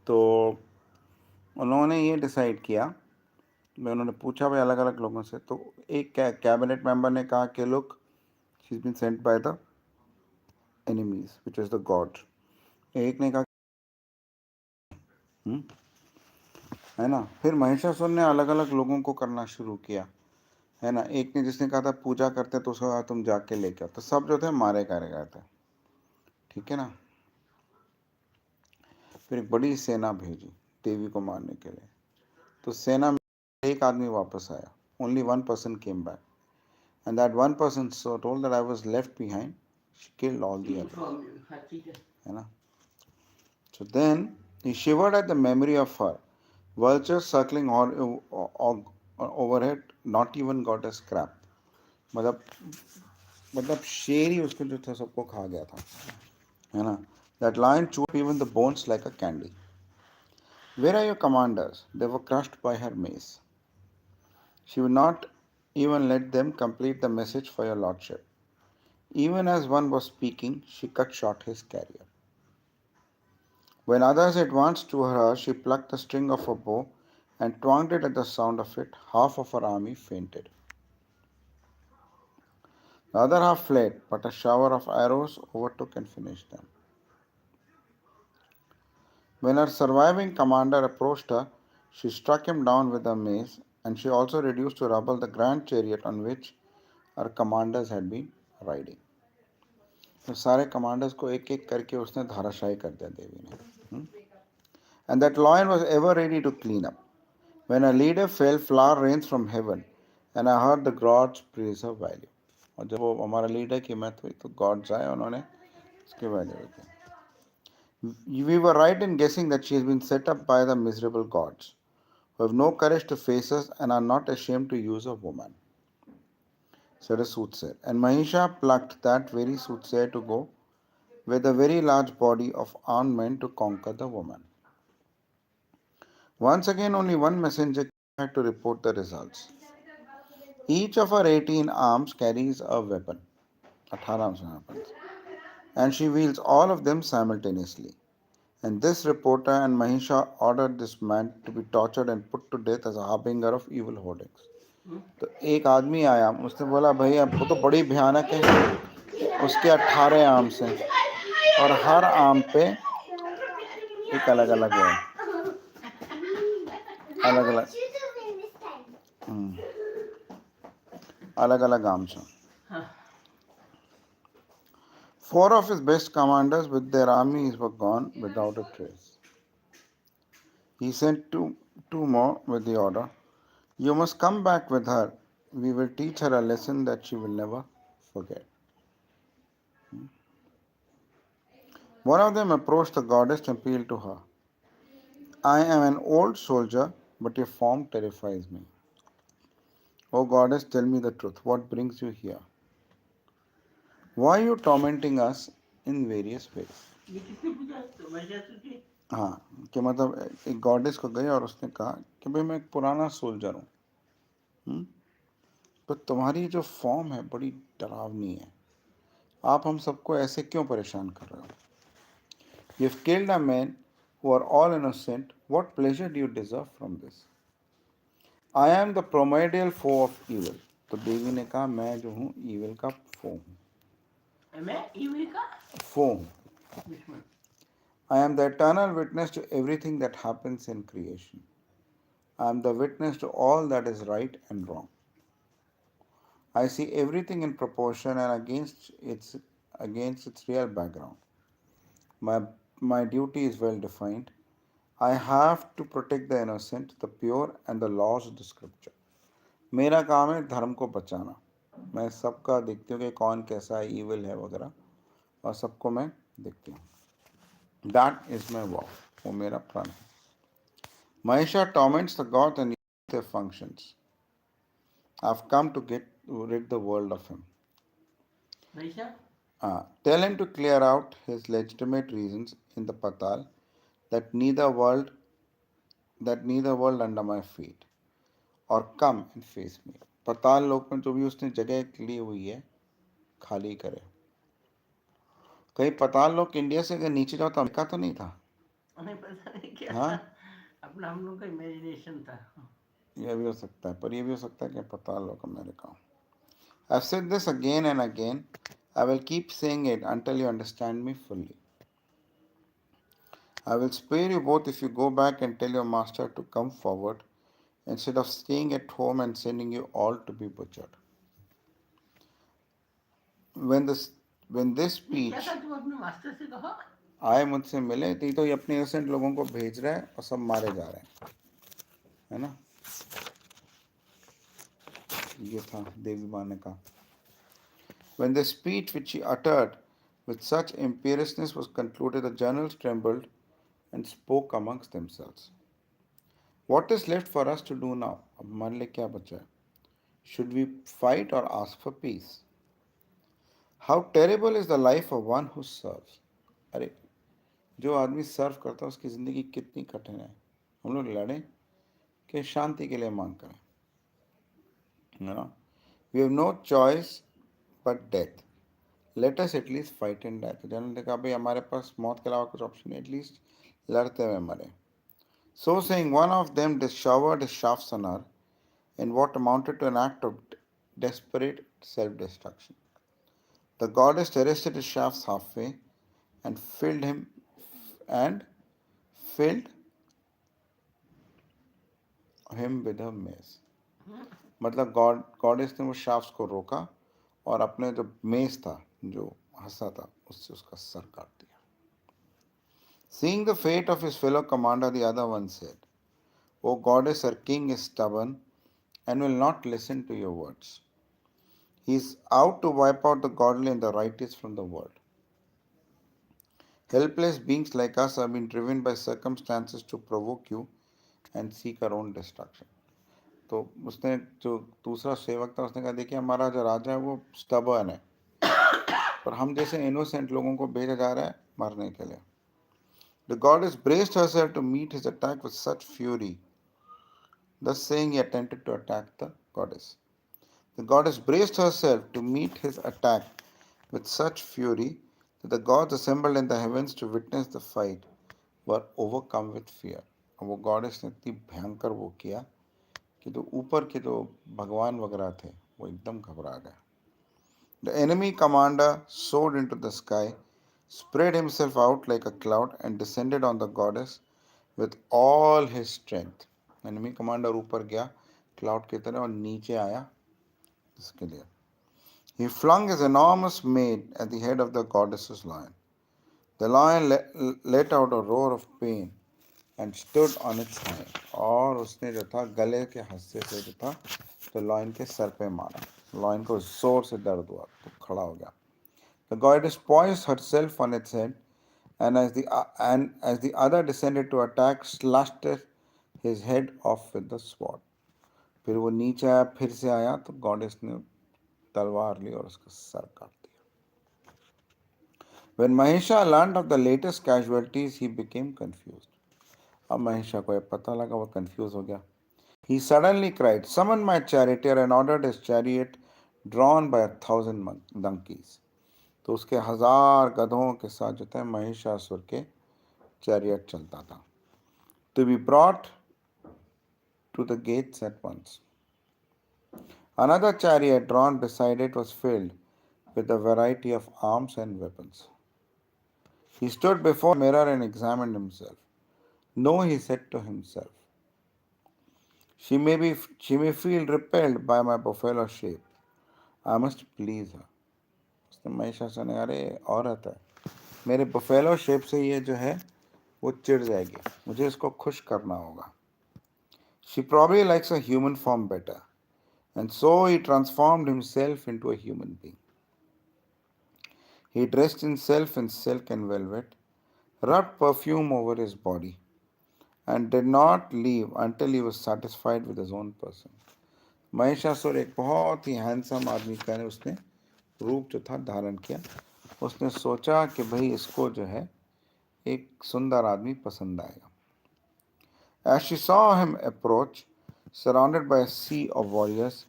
तो उन्होंने ये डिसाइड किया, मैं उन्होंने पूछा भाई अलग अलग लोगों से, तो एक कैबिनेट मेंबर ने कहा कि look, she is been sent by the enemies which is the god. एक ने कहा है ना। फिर महिषासुर ने अलग अलग लोगों को करना शुरू किया, है ना। एक ने जिसने कहा था पूजा करते, तो उसका तुम जाके लेके आओ, तो सब जो थे मारे गए थे, ठीक है ना। फिर एक बड़ी सेना भेजी देवी को मारने के लिए, तो सेना में एक आदमी वापस आया, only one person came back, and that one person so told that I was left behind, she killed all the others, है ना। So then he shivered at the memory of her. Vultures circling overhead, not even got a scrap. मतलब मतलब शेर ही उसको जो था सबको खा गया था, है ना। That lion chewed even the bones like a candy. Where are your commanders? They were crushed by her mace. She would not even let them complete the message for your lordship. Even as one was speaking, she cut short his career. When others advanced to her, she plucked the string of a bow and twanged it. At the sound of it, half of her army fainted. The other half fled, but a shower of arrows overtook and finished them. When her surviving commander approached her, she struck him down with a mace, and she also reduced to rubble the grand chariot on which her commanders had been riding. तो सारे commanders को एक एक करके उसने धाराशायी कर दिया देवी ने. And that lion was ever ready to clean up. When a leader fell, flower rains from heaven, and I heard the gods praise her value. और जब वो हमारा लीडर की मौत हुई तो गॉड्स आए, उन्होंने उसके वैल्यू की. We were right in guessing that she has been set up by the miserable gods, who have no courage to face us and are not ashamed to use a woman, said a soothsayer. And Mahisha plucked that very soothsayer to go with a very large body of armed men to conquer the woman. Once again, only one messenger had to report the results. Each of her 18 arms carries a weapon, 18 arms weapons, and she wields all of them simultaneously. And this reporter and Mahisha ordered this man to be tortured and put to death as a harbinger of evil hoardings. तो एक आदमी आया, उसने बोला भाई अब वो तो बड़ी भयानक है, उसके 18 आर्म्स हैं और हर आर्म पे एक अलग अलग है, अलग अलग अलग अलग आर्म्स हैं. 4 of his best commanders with their armies were gone without a trace. He sent two more with the order, you must come back with her. We will teach her a lesson that she will never forget. One of them approached the goddess and appealed to her. I am an old soldier, but your form terrifies me. O goddess, tell me the truth. What brings you here? Why are you tormenting us in various ways? हाँ, कि मतलब एक goddess को गई और उसने कहा कि भाई मैं एक पुराना सोल्जर हूँ, तो तुम्हारी जो फॉर्म है बड़ी डरावनी है, आप हम सबको ऐसे क्यों परेशान कर रहे हो? You have killed a man who are all innocent. What pleasure do you deserve from this? I am the primordial foe of evil. तो देवी ने कहा मैं जो हूँ evil का foe हूँ. मैं evil का foe हूँ. I am the eternal witness to everything that happens in creation. I am the witness to all that is right and wrong. I see everything in proportion and against its real background. My duty is well defined. I have to protect the innocent, the pure, and the laws of the scripture. मेरा काम है धर्म को बचाना. मैं सबका देखती हूँ कि कौन कैसा है, evil है वगैरह, और सबको मैं देखती हूँ. That is my vow. वो मेरा प्रण है. Mahisha torments the gods and their functions. I've come to rid the world of him. Mahisha? Tell him to clear out his legitimate reasons in the Patal, that neither world under my feet, or come and face me. पताल लोक में जो भी उसने जगह ली हुई है खाली करे. कहीं पताल लोक इंडिया से अगर नीचे जाओ तो अमेरिका तो नहीं था, नहीं पता नहीं क्या था, हाँ, अपना हम लोग का इमेजिनेशन था। यह भी हो सकता है, पर यह भी हो सकता है कि पता लोग मेरे का. I've said this again and again. I will keep saying it until you understand me fully. I will spare you both if you go back and tell your master to come forward instead of staying at home and sending you all to be butchered. When this when this नहीं क्या था, speech तुम अपने master से कहो। आए मुझसे मिले तो ये अपने इनोसेंट लोगों को भेज रहा है और सब मारे जा रहे हैं, है ना. ये था देवी माँ ने कहा. When the speech which he uttered with such imperiousness was concluded, the generals trembled and spoke amongst themselves. What is left for us to do now? अब हमारे लिए क्या बचा है? Should we fight or ask for peace? How terrible is the life of one who serves. अरे जो आदमी सर्व करता है उसकी ज़िंदगी कितनी कठिन है. हम लोग लड़ें कि शांति के लिए मांग करें, है ना. We have no choice but death. Let us at least fight and die. तो जनरल ने कहा भाई हमारे पास मौत के अलावा कुछ ऑप्शन नहीं, एटलीस्ट लड़ते हुए मरे. So saying, one of them showered his shafts on her in what amounted to an act of desperate self-destruction. The goddess arrested his shafts halfway and and filled him with her mace. मतलब goddess ने वो shafts को रोका और अपने जो mess था, जो हंसा था, उससे उसका सर काट दिया. Seeing the fate of his fellow commander, the other one said, O goddess, our king is stubborn and will not listen to your words. He is out to wipe out the godly and the righteous from the world. Helpless beings like us have been driven by circumstances to provoke you and seek our own destruction. तो उसने जो दूसरा सेवक था उसने कहा देखिए हमारा जो राजा है वो स्टबर्न है, पर हम जैसे इनोसेंट लोगों को भेजा जा रहा है मारने के लिए. The goddess braced herself to meet his attack with such fury. Thus saying, he attempted to attack the goddess. The goddess braced herself to meet his attack with such fury that the gods assembled in the heavens to witness the fight were overcome with fear. अब वो goddess ने इतनी भयंकर वो किया कि जो ऊपर के जो भगवान वगैरह थे वो एकदम घबरा गए. The enemy commander soared into the sky, spread himself out like a cloud, and descended on the goddess with all his strength. Enemy commander ऊपर गया क्लाउड की तरह और नीचे आया इसके लिए. He flung his enormous maid at the head of the goddess's lion. The lion let out a roar of pain and stood on its hind. और उसने जो था गले के हिस्से से जो था तो लॉयन के सर पे मारा. लॉयन को जोर से दर्द हुआ तो खड़ा हो गया. The goddess poised herself on its head, and as the other descended to attack, slashed his head off with the sword. फिर वो नीचे आया, फिर से आया तो गॉडेस ने तलवार ली और उसका सर काट दिया. When Mahisha learned of the latest casualties, he became confused. अब महेशा को ये पता लगा, वो कंफ्यूज हो गया. He suddenly cried, Summon my charioteer, and ordered his chariot drawn by 1,000 donkeys. तो उसके 1,000 गधों के साथ जो था महिषासुर के चैरियट चलता था. To be brought to the gates at once. Another chariot drawn beside it was filled with a variety of arms and weapons. He stood before a mirror and examined himself. No, he said to himself, she may feel repelled by my buffalo shape. I must please her. उसने महिषासुर ने अरे औरत है, मेरे buffalo shape से ये जो है वो चिढ़ जाएगी, मुझे इसको खुश करना होगा. She probably likes a human form better, and so he transformed himself into a human being. He dressed himself in silk and velvet, rubbed perfume over his body, and did not leave until he was satisfied with his own person. Mahishasura एक बहुत ही handsome आदमी का उसने रूप जो था धारण किया. उसने सोचा कि भाई इसको जो है एक सुंदर आदमी पसंद आएगा. As she saw him approach, surrounded by a sea of warriors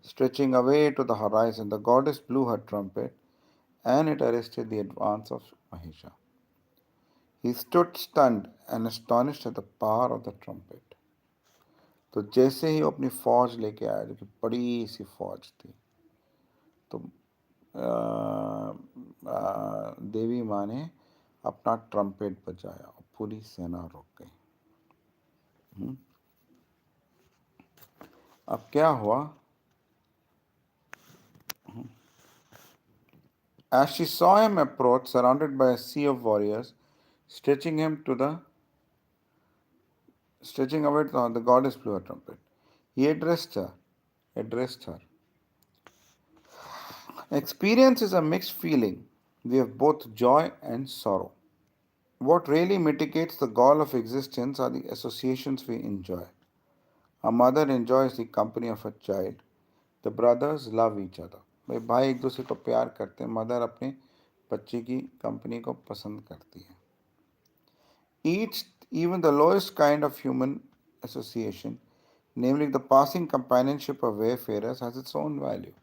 stretching away to the horizon, the goddess blew her trumpet and it arrested the advance of Mahisha. He stood stunned and astonished at the power of the trumpet. तो जैसे ही वो अपनी फौज लेके आया, जो कि बड़ी सी फौज थी, तो देवी माँ ने अपना ट्रम्पेट बजाया और पूरी सेना रुक गई। अब क्या हुआ? As she saw him approach, surrounded by a sea of warriors, stretching him to the stretching away, the goddess blew a trumpet. He addressed her. Experience is a mixed feeling. We have both joy and sorrow. What really mitigates the gall of existence are the associations we enjoy. A mother enjoys the company of a child. The brothers love each other. भाई भाई एक दूसरे को प्यार करते हैं, mother अपने बच्चे की कंपनी को पसंद करती है. Each, even the lowest kind of human association, namely the passing companionship of wayfarers, has its own value.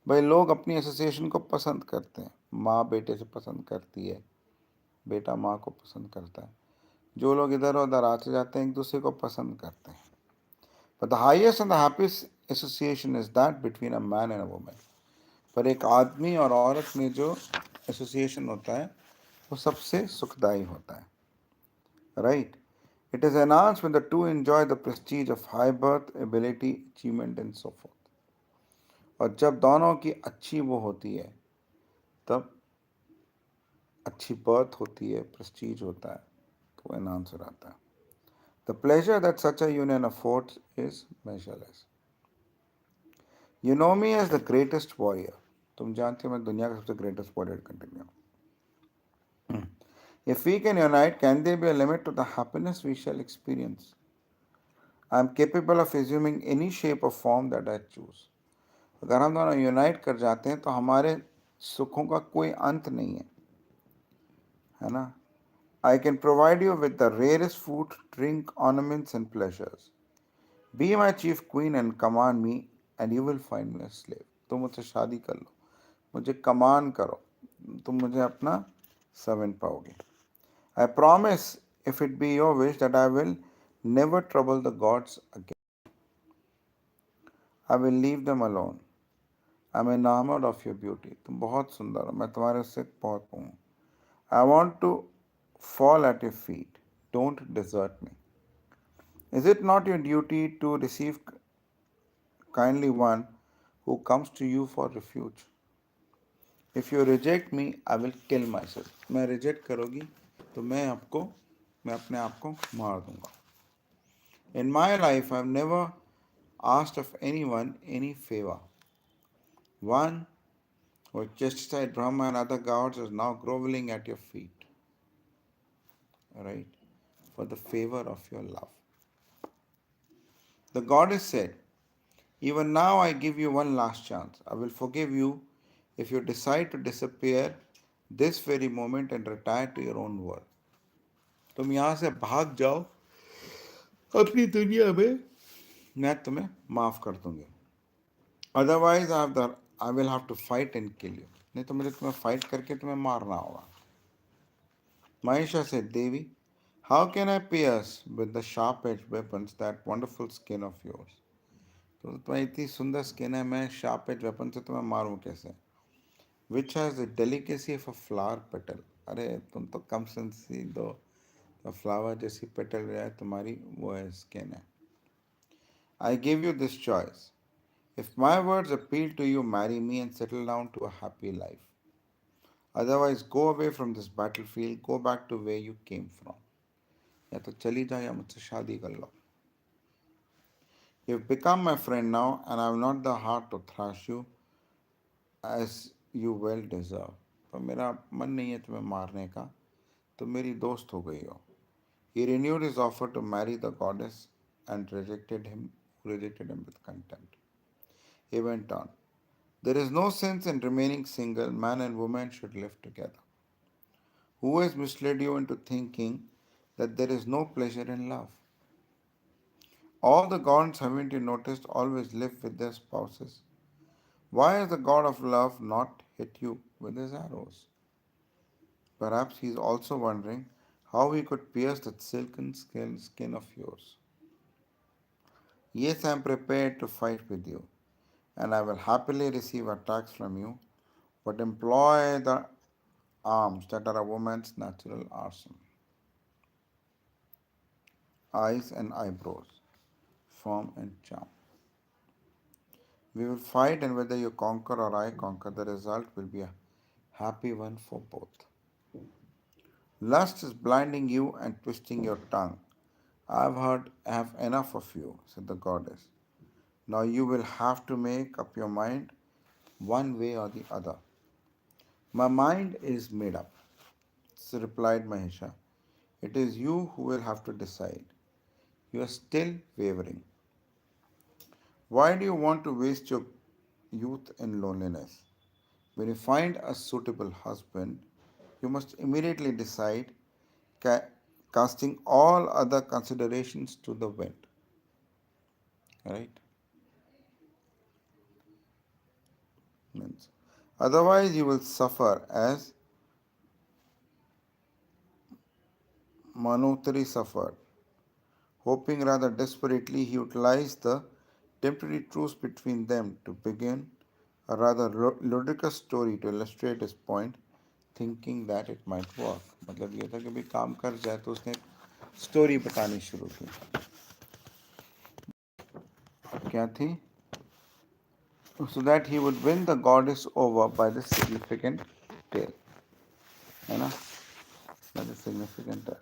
भाई लोग अपनी एसोसिएशन को पसंद करते हैं. माँ बेटे से पसंद करती है, बेटा माँ को पसंद करता है. जो लोग इधर उधर आते जाते हैं एक दूसरे को पसंद करते हैं. But the highest and the happiest association is that between a man and a woman. पर एक आदमी और औरत में जो एसोसिएशन होता है वो सबसे सुखदायी होता है. Right? It is enhanced when the two enjoy the prestige of high birth, ability, achievement and so forth. और जब दोनों की अच्छी वो होती है तब अच्छी बर्थ होती है, प्रेस्टीज होता है, तो एनहांस हो जाता है. The pleasure that such a union affords is measureless. You know me as the greatest warrior. तुम जानते हो मैं दुनिया का सबसे greatest warrior continue. If we can unite, can there be a limit to the happiness we shall experience? I am capable of assuming any shape or form that I choose. अगर हम दोनों यूनाइट कर जाते हैं तो हमारे सुखों का कोई अंत नहीं है ना. I can provide you with the rarest food, drink, ornaments and pleasures. Be my chief queen and command me and you will find me a slave. तुम मुझसे शादी कर लो, मुझे कमांड करो, तुम मुझे अपना सर्वेंट पाओगे. I promise, if it be your wish, that I will never trouble the gods again. I will leave them alone. I am enamored of your beauty. तुम बहुत सुंदर हो, मैं तुम्हारे उससे बहुत हूँ. I want to fall at your feet. Don't desert me. Is it not your duty to receive kindly one who comes to you for refuge? If you reject me, I will kill myself. मैं reject करोगी तो मैं अपने आप को मार दूंगा. In my life, I have never asked of anyone any favor. One who chastised Brahma and other gods is now groveling at your feet, right, for the favor of your love. The goddess said, even now I give you one last chance. I will forgive you if you decide to disappear this very moment and retire to your own world. तुम यहाँ से भाग जाओ अपनी दुनिया में, मैं तुम्हें माफ कर दूंगी. Otherwise I will have to fight and kill you. नहीं तो मुझे तुम्हें फाइट करके तुम्हें मारना होगा. Mahisha said, Devi, how can I pierce with the sharp edged weapons that wonderful skin of yours? तो तुम्हारी इतनी सुंदर स्किन है, मैं शार्प एज वेपन से तुम्हें मारूं कैसे? Which has the delicacy of a flower petal. अरे तुम तो कम सेंसी दो, तो फ्लावर जैसी पेटल है तुम्हारी, वो है स्किन है. I give you this choice. If my words appeal to you, marry me and settle down to a happy life. Otherwise, go away from this battlefield, go back to where you came from. या तो चली जाओ या मुझसे शादी कर लो. You've become my friend now, and I have not the heart to thrash you as you well deserve. पर मेरा मन नहीं है तुम्हें मारने का, तुम मेरी दोस्त हो गई हो. He renewed his offer to marry the goddess and rejected him with contempt. He went on. There is no sense in remaining single. Man and woman should live together. Who has misled you into thinking that there is no pleasure in love? All the gods, haven't you noticed, always live with their spouses. Why has the God of love not hit you with his arrows? Perhaps he is also wondering how he could pierce that silken skin of yours. Yes, I am prepared to fight with you, and I will happily receive attacks from you, but employ the arms that are a woman's natural arsenal: eyes and eyebrows, form and charm. We will fight, and whether you conquer or I conquer, the result will be a happy one for both. Lust is blinding you and twisting your tongue. I have enough of you, said the goddess. Now you will have to make up your mind one way or the other. My mind is made up, replied Mahesha. It is you who will have to decide. You are still wavering. Why do you want to waste your youth in loneliness? When you find a suitable husband, you must immediately decide, ca- casting all other considerations to the wind. Right? Means. Otherwise, you will suffer as Manotari suffered. Hoping rather desperately, he utilized the temporary truce between them to begin a rather ludicrous story to illustrate his point, thinking that it might work. मतलब ये था कि भाई काम कर जाए तो उसने स्टोरी बतानी शुरू की. क्या थी? So that he would win the goddess over by the significant tale. है ना? By the significant tale.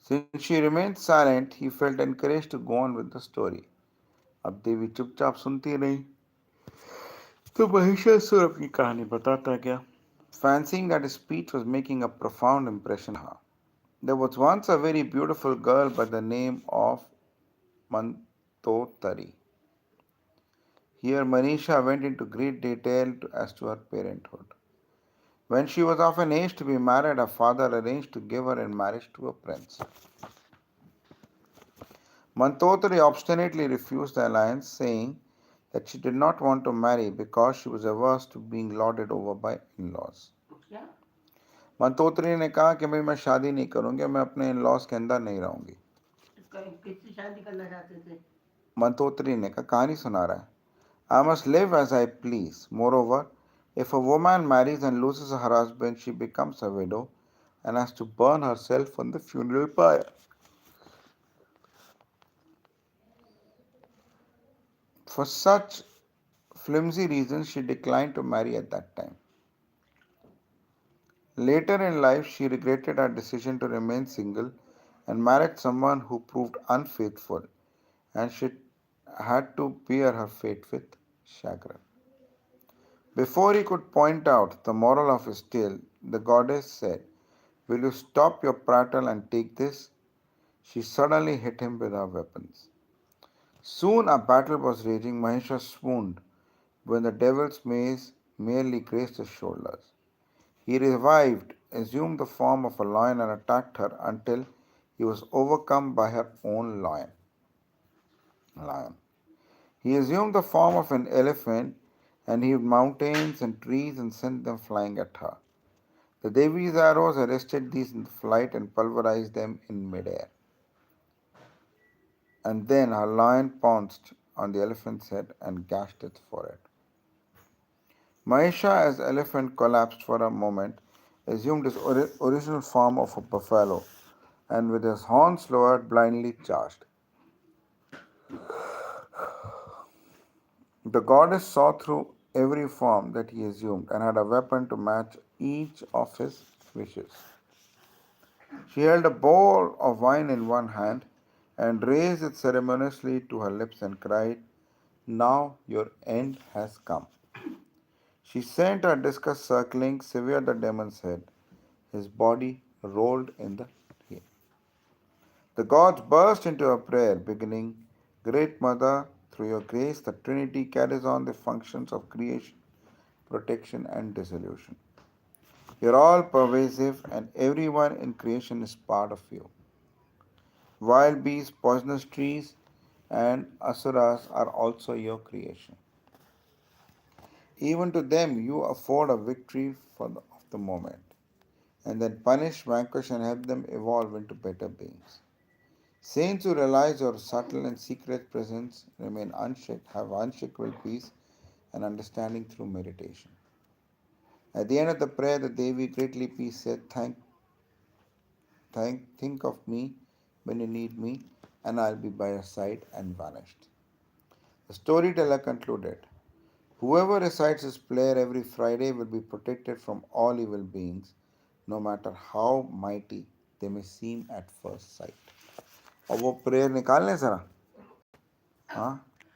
Since she remained silent, he felt encouraged to go on with the story. अब देवी चुपचाप सुनती रही तो महिषासुर अपनी कहानी बताता गया. Fancying that his speech was making a profound impression on her. There was once a very beautiful girl by the name of Mantotari. Here Manisha went into great detail as to her parenthood. When she was of an age to be married, her father arranged to give her in marriage to a prince. Mantotari obstinately refused the alliance, saying that she did not want to marry because she was averse to being lorded over by in-laws. क्या? मंतोत्री ने कहा कि भाई मैं शादी नहीं करूंगी, मैं अपने इन लॉस के अंदर नहीं रहूंगी. किससे शादी करना चाहते थे? मंतोत्री ने कहा, कहानी सुना रहा है. I must live as I please. Moreover, if a woman marries and loses her husband, she becomes a widow and has to burn herself on the funeral pyre. For such flimsy reasons, she declined to marry at that time. Later in life, she regretted her decision to remain single and married someone who proved unfaithful, and she had to bear her fate with chagrin. Before he could point out the moral of his tale, the goddess said, "Will you stop your prattle and take this?" She suddenly hit him with her weapons. Soon a battle was raging. Mahesha swooned when the devil's mace merely grazed his shoulders. He revived, assumed the form of a lion, and attacked her until he was overcome by her own lion. He assumed the form of an elephant and heaved mountains and trees and sent them flying at her. The Devi's arrows arrested these in flight and pulverized them in midair. And then her lion pounced on the elephant's head and gashed its forehead. Mahesha, as elephant collapsed for a moment, assumed his original form of a buffalo and with his horns lowered blindly charged. The goddess saw through every form that he assumed and had a weapon to match each of his wishes. She held a bowl of wine in one hand and raised it ceremoniously to her lips and cried, "Now your end has come." She sent her discus circling, severed the demon's head. His body rolled in the air. The gods burst into a prayer, beginning, "Great Mother, through your grace, the Trinity carries on the functions of creation, protection, and dissolution. You're all pervasive, and everyone in creation is part of you. Wild beasts, poisonous trees, and asuras are also your creation. Even to them, you afford a victory of the moment. and then punish, vanquish, and help them evolve into better beings. Saints who realize your subtle and secret presence remain unshaked, have unshakable peace and understanding through meditation. At the end of the prayer, the Devi greatly peace said, think of me when you need me, and I'll be by your side, and vanished. The storyteller concluded, whoever recites this prayer every Friday will be protected from all evil beings, no matter how mighty they may seem at first sight. और वो prayer निकाल लें ज़रा हाँ